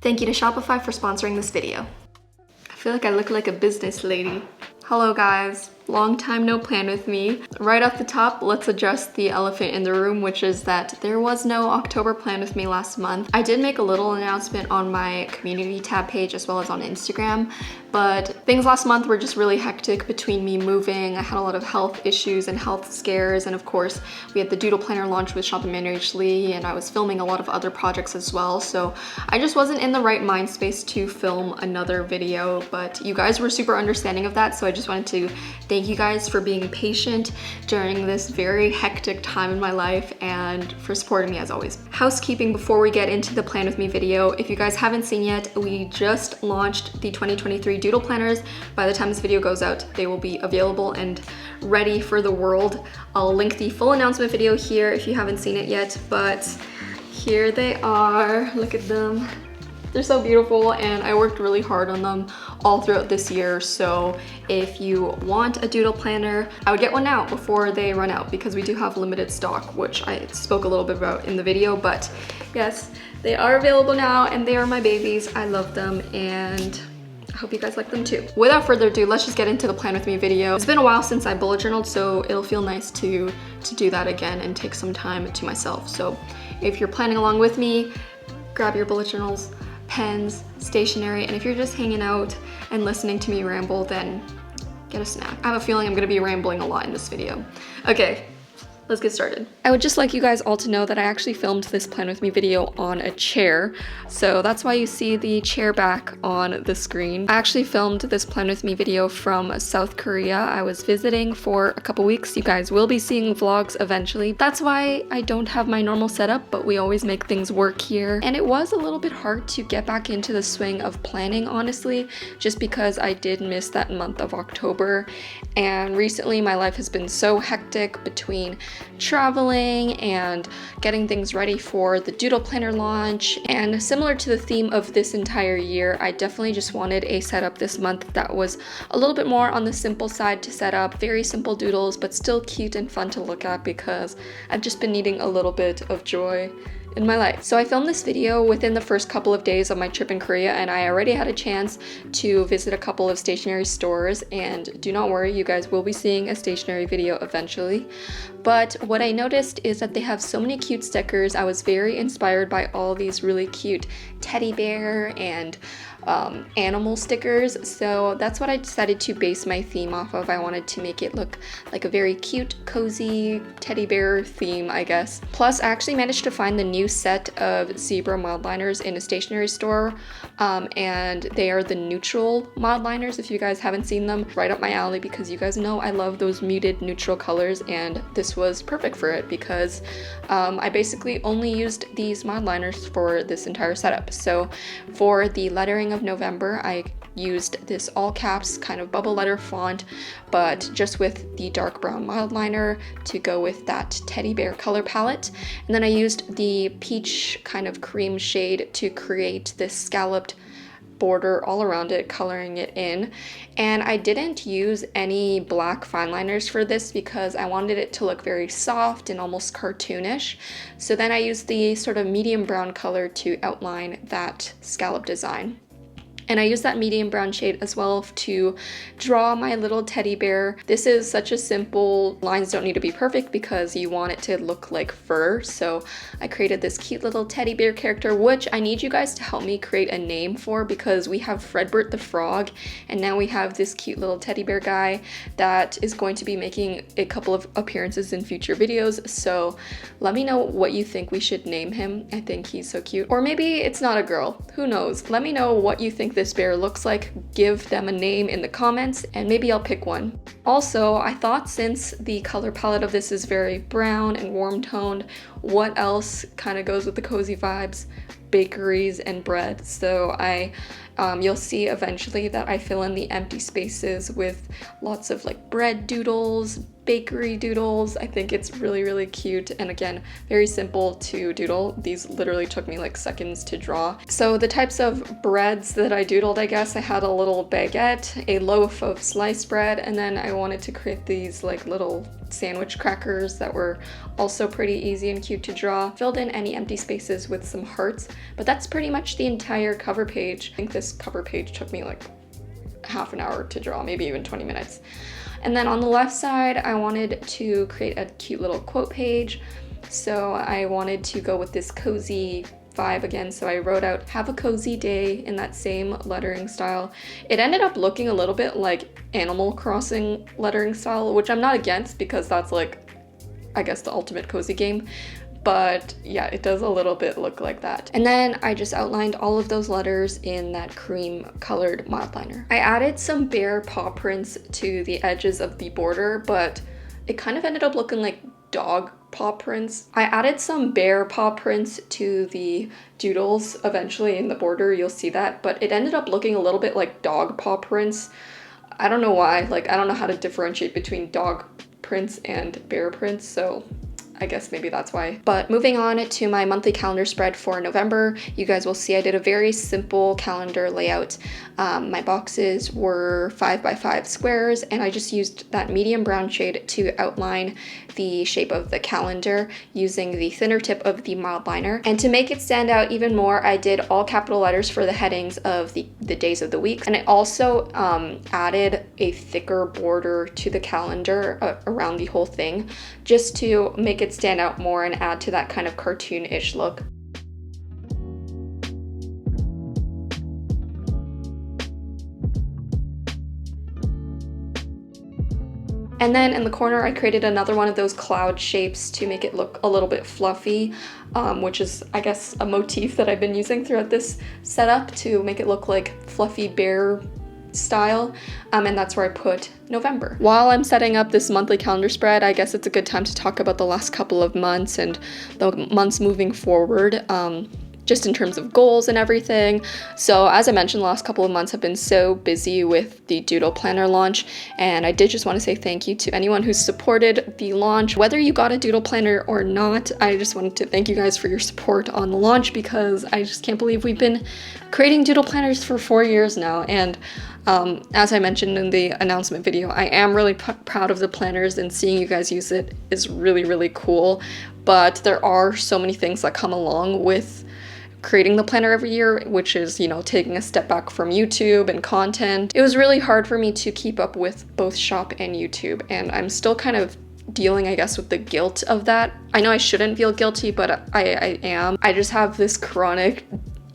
Thank you to Shopify for sponsoring this video. I feel like I look like a business lady. Hello guys, long time no plan with me. Right off the top, let's address the elephant in the room, which is that there was no October plan with me last month. I did make a little announcement on my community tab page as well as on Instagram, but things last month were just really hectic between me moving. I had a lot of health issues and health scares, and of course we had the Doodle Planner launch with Shop and Manage Lee, and I was filming a lot of other projects as well, so I just wasn't in the right mind space to film another video, but you guys were super understanding of that, so I just wanted to thank you guys for being patient during this very hectic time in my life and for supporting me as always. Housekeeping before we get into the plan with me video. If you guys haven't seen yet, we just launched the 2023 Doodle Planners. By the time this video goes out, they will be available and ready for the world. I'll link the full announcement video here if you haven't seen it yet, but here they are. Look at them. They're so beautiful, and I worked really hard on them all throughout this year, so if you want a doodle planner, I would get one now before they run out because we do have limited stock, which I spoke a little bit about in the video, but yes, they are available now and they are my babies. I love them and I hope you guys like them too. Without further ado, let's just get into the plan with me video. It's been a while since I bullet journaled, so it'll feel nice to do that again and take some time to myself. So if you're planning along with me, grab your bullet journals, pens, stationery, and if you're just hanging out and listening to me ramble, then get a snack. I have a feeling I'm gonna be rambling a lot in this video. Okay, let's get started. I would just like you guys all to know that I actually filmed this plan with me video on a chair, so that's why you see the chair back on the screen. I actually filmed this plan with me video from South Korea. I was visiting for a couple weeks. You guys will be seeing vlogs eventually. That's why I don't have my normal setup, but we always make things work here. And it was a little bit hard to get back into the swing of planning, honestly, just because I did miss that month of October. And recently my life has been so hectic between traveling and getting things ready for the Doodle Planner launch, and similar to the theme of this entire year, I definitely just wanted a setup this month that was a little bit more on the simple side to set up, very simple doodles but still cute and fun to look at because I've just been needing a little bit of joy in my life. So I filmed this video within the first couple of days of my trip in Korea, and I already had a chance to visit a couple of stationery stores, and do not worry, you guys will be seeing a stationery video eventually. But what I noticed is that they have so many cute stickers. I was very inspired by all these really cute teddy bear and animal stickers, so that's what I decided to base my theme off of. I wanted to make it look like a very cute, cozy teddy bear theme, I guess. Plus, I actually managed to find the new set of zebra mild liners in a stationery store, and they are the neutral mild liners. If you guys haven't seen them, right up my alley because you guys know I love those muted neutral colors, and this was perfect for it because I basically only used these mild liners for this entire setup. So for the lettering of November, I used this all caps kind of bubble letter font, but just with the dark brown mild liner to go with that teddy bear color palette. And then I used the peach kind of cream shade to create this scalloped border all around it, coloring it in. And I didn't use any black fine liners for this because I wanted it to look very soft and almost cartoonish. So then I used the sort of medium brown color to outline that scallop design. And I used that medium brown shade as well to draw my little teddy bear. This is such a simple, lines don't need to be perfect because you want it to look like fur. So I created this cute little teddy bear character, which I need you guys to help me create a name for because we have Fredbert the frog, and now we have this cute little teddy bear guy that is going to be making a couple of appearances in future videos. So let me know what you think we should name him. I think he's so cute. Or maybe it's not a girl, who knows? Let me know what you think this bear looks like. Give them a name in the comments and maybe I'll pick one. Also, I thought since the color palette of this is very brown and warm toned, what else kind of goes with the cozy vibes? Bakeries and bread. So you'll see eventually that I fill in the empty spaces with lots of like bread doodles, bakery doodles. I think it's really cute, and again, very simple to doodle. These literally took me like seconds to draw. So the types of breads that I doodled, I guess I had a little baguette, a loaf of sliced bread, and then I wanted to create these like little sandwich crackers that were also pretty easy and cute to draw. Filled in any empty spaces with some hearts, but that's pretty much the entire cover page. I think this cover page took me like half an hour to draw, maybe even 20 minutes. And then on the left side, I wanted to create a cute little quote page. So I wanted to go with this cozy vibe again. So I wrote out, "Have a cozy day," in that same lettering style. It ended up looking a little bit like Animal Crossing lettering style, which I'm not against because that's like, I guess, the ultimate cozy game. But yeah, it does a little bit look like that. And then I just outlined all of those letters in that cream colored mild liner. I added some bear paw prints to the edges of the border, but it kind of ended up looking like dog paw prints. I added some bear paw prints to the doodles eventually in the border, you'll see that, but it ended up looking a little bit like dog paw prints. I don't know why, like I don't know how to differentiate between dog prints and bear prints, so I guess maybe that's why. But moving on to my monthly calendar spread for November, you guys will see I did a very simple calendar layout. My boxes were 5x5 squares, and I just used that medium brown shade to outline the shape of the calendar using the thinner tip of the mild liner. And to make it stand out even more, I did all capital letters for the headings of the days of the week. And I also added a thicker border to the calendar around the whole thing, just to make it stand out more and add to that kind of cartoon-ish look. And then in the corner, I created another one of those cloud shapes to make it look a little bit fluffy, which is, I guess, a motif that I've been using throughout this setup to make it look like fluffy bear style, and that's where I put November. While I'm setting up this monthly calendar spread, I guess it's a good time to talk about the last couple of months and the months moving forward. Just in terms of goals and everything. So as I mentioned, the last couple of months have been so busy with the Doodle Planner launch, and I did just want to say thank you to anyone who supported the launch. Whether you got a Doodle Planner or not, I just wanted to thank you guys for your support on the launch, because I just can't believe we've been creating Doodle Planners for 4 years now. And as I mentioned in the announcement video, I am really proud of the planners, and seeing you guys use it is really cool. But there are so many things that come along with creating the planner every year, which is, you know, taking a step back from YouTube and content. It was really hard for me to keep up with both shop and YouTube, and I'm still kind of dealing, I guess, with the guilt of that. I know I shouldn't feel guilty, but I am. I just have this chronic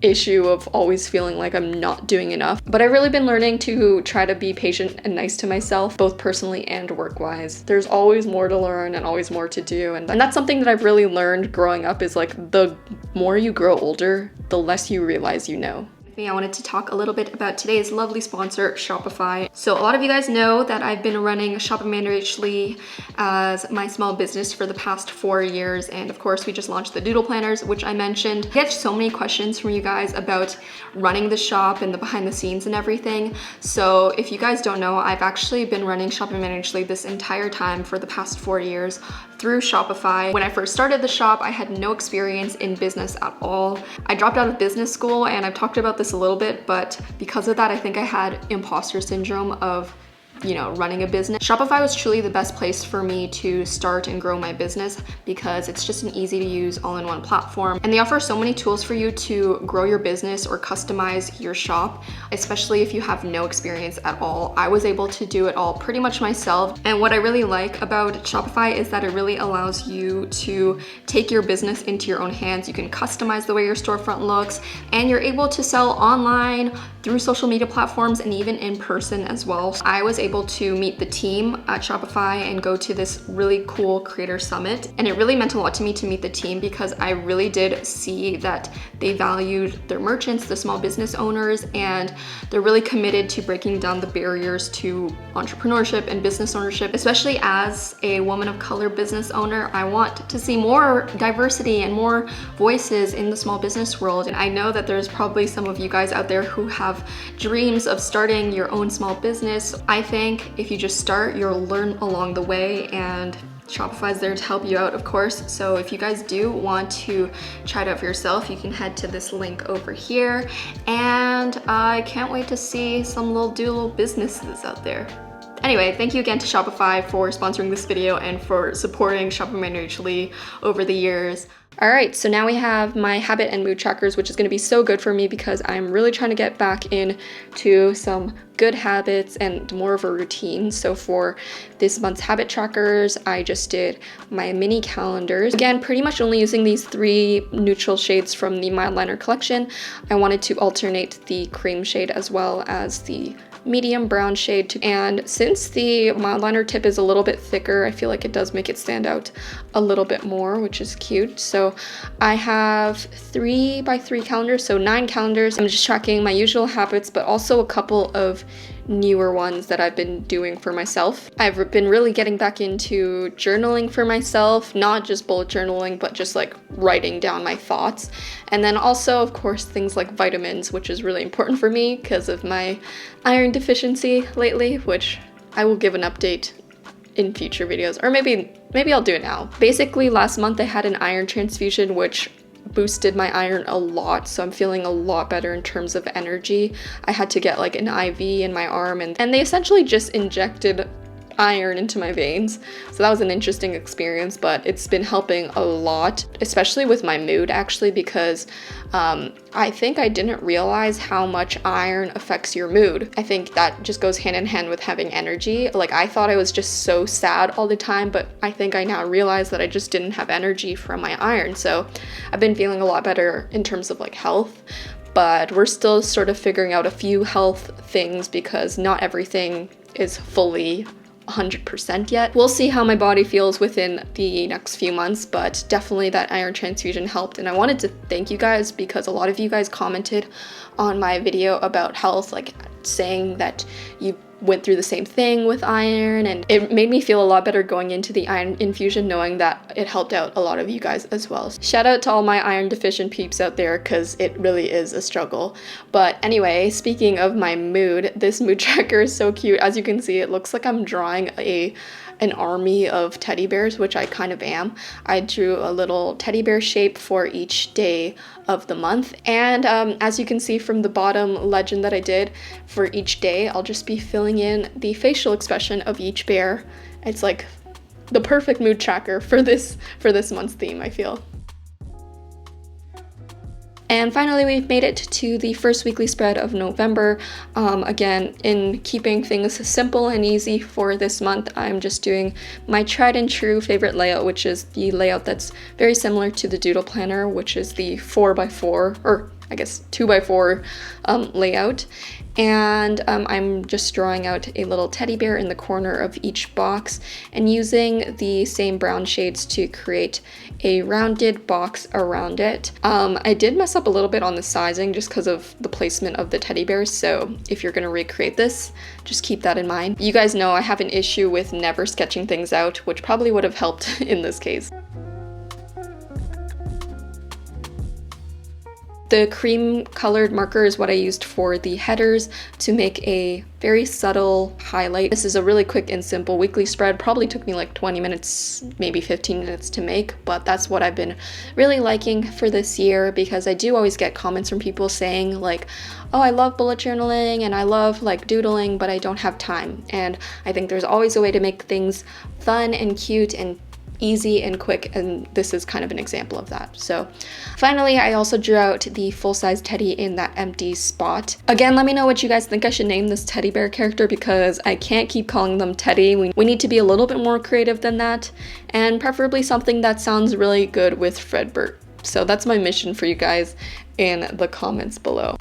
issue of always feeling like I'm not doing enough. But I've really been learning to try to be patient and nice to myself, both personally and work-wise. There's always more to learn and always more to do, and that's something that I've really learned growing up, is like the more you grow older, the less you realize you know. I wanted to talk a little bit about today's lovely sponsor, Shopify. So a lot of you guys know that I've been running Shop Managely as my small business for the past 4 years, and of course we just launched the Doodle Planners, which I mentioned. I get so many questions from you guys about running the shop and the behind the scenes and everything. So if you guys don't know, I've actually been running Shop Managely this entire time for the past 4 years through Shopify. When I first started the shop, I had no experience in business at all. I dropped out of business school, and I've talked about this a little bit, but because of that, I think I had imposter syndrome of, you know, running a business. Shopify was truly the best place for me to start and grow my business, because it's just an easy to use all-in-one platform, and they offer so many tools for you to grow your business or customize your shop, especially if you have no experience at all. I was able to do it all pretty much myself, and what I really like about Shopify is that it really allows you to take your business into your own hands. You can customize the way your storefront looks, and you're able to sell online, through social media platforms, and even in person as well. I was able to meet the team at Shopify and go to this really cool creator summit, and it really meant a lot to me to meet the team, because I really did see that they valued their merchants, the small business owners, and they're really committed to breaking down the barriers to entrepreneurship and business ownership. Especially as a woman of color business owner, I want to see more diversity and more voices in the small business world. And I know that there's probably some of you guys out there who have have dreams of starting your own small business, I think if you just start, you'll learn along the way, and Shopify is there to help you out, of course. So if you guys do want to try it out for yourself, you can head to this link over here. And I can't wait to see some little doodle businesses out there. Anyway, thank you again to Shopify for sponsoring this video and for supporting Shopify Manually over the years. All right, so now we have my habit and mood trackers, which is going to be so good for me because I'm really trying to get back into some good habits and more of a routine. So for this month's habit trackers, I just did my mini calendars. Again, pretty much only using these 3 neutral shades from the Mild Liner collection. I wanted to alternate the cream shade as well as the medium brown shade, and since the Mild Liner tip is a little bit thicker, I feel like it does make it stand out a little bit more, which is cute. So I have 3 by 3 calendars, so 9 calendars. I'm just tracking my usual habits, but also a couple of newer ones that I've been doing for myself. I've been really getting back into journaling for myself, not just bullet journaling, but just like writing down my thoughts. And then also, of course, things like vitamins, which is really important for me because of my iron deficiency lately, which I will give an update in future videos, or maybe I'll do it now. Basically, last month I had an iron transfusion, which boosted my iron a lot, so I'm feeling a lot better in terms of energy. I had to get like an IV in my arm, and they essentially just injected iron into my veins. So that was an interesting experience, but it's been helping a lot, especially with my mood actually, because I think I didn't realize how much iron affects your mood. I think that just goes hand in hand with having energy. Like I thought I was just so sad all the time, but I think I now realize that I just didn't have energy from my iron. So I've been feeling a lot better in terms of like health, but we're still sort of figuring out a few health things because not everything is fully 100% yet. We'll see how my body feels within the next few months, but definitely that iron transfusion helped. And I wanted to thank you guys because a lot of you guys commented on my video about health, like saying that you went through the same thing with iron, and it made me feel a lot better going into the iron infusion knowing that it helped out a lot of you guys as well. Shout out to all my iron deficient peeps out there because it really is a struggle. But anyway, speaking of my mood, this mood tracker is so cute. As you can see, it looks like I'm drawing an army of teddy bears, which I kind of am. I drew a little teddy bear shape for each day of the month, and as you can see from the bottom legend that I did, for each day I'll just be filling in the facial expression of each bear. It's like the perfect mood tracker for this month's theme, I feel. And finally, we've made it to the first weekly spread of November. Again, in keeping things simple and easy for this month, I'm just doing my tried and true favorite layout, which is the layout that's very similar to the Doodle Planner, which is the 4x4, or I guess 2x4 layout. And I'm just drawing out a little teddy bear in the corner of each box and using the same brown shades to create a rounded box around it. I did mess up a little bit on the sizing just because of the placement of the teddy bears, so if you're gonna recreate this, just keep that in mind. You guys know I have an issue with never sketching things out, which probably would have helped in this case. The cream colored marker is what I used for the headers to make a very subtle highlight. This is a really quick and simple weekly spread. Probably took me like 20 minutes, maybe 15 minutes to make, but that's what I've been really liking for this year because I do always get comments from people saying like, oh, I love bullet journaling and I love like doodling, but I don't have time. And I think there's always a way to make things fun and cute and easy and quick, and this is kind of an example of that. So finally, I also drew out the full-size teddy in that empty spot. Again, let me know what you guys think I should name this teddy bear character because I can't keep calling them Teddy. We need to be a little bit more creative than that, and preferably something that sounds really good with Fredbert. So that's my mission for you guys in the comments below.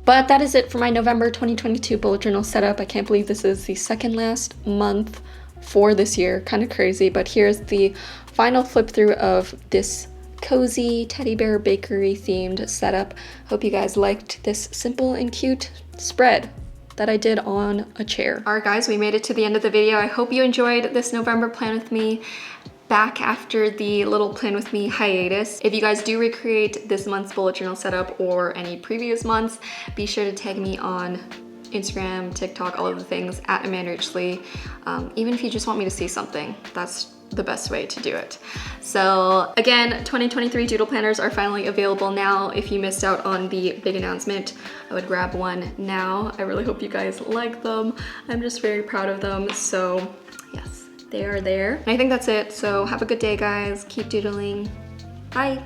But that is it for my November 2022 bullet journal setup. I can't believe this is the second last month for this year, kind of crazy, but here's the final flip through of this cozy teddy bear bakery themed setup. Hope you guys liked this simple and cute spread that I did on a chair. Alright guys, we made it to the end of the video. I hope you enjoyed this November plan with me. back after the little plan with me hiatus. If you guys do recreate this month's bullet journal setup or any previous months, be sure to tag me on Instagram, TikTok, all of the things at Amanda Richley. Even if you just want me to see something, that's the best way to do it. So again, 2023 doodle planners are finally available now. If you missed out on the big announcement, I would grab one now. I really hope you guys like them. I'm just very proud of them. So yes, they are there. And I think that's it. So have a good day, guys. Keep doodling. Bye.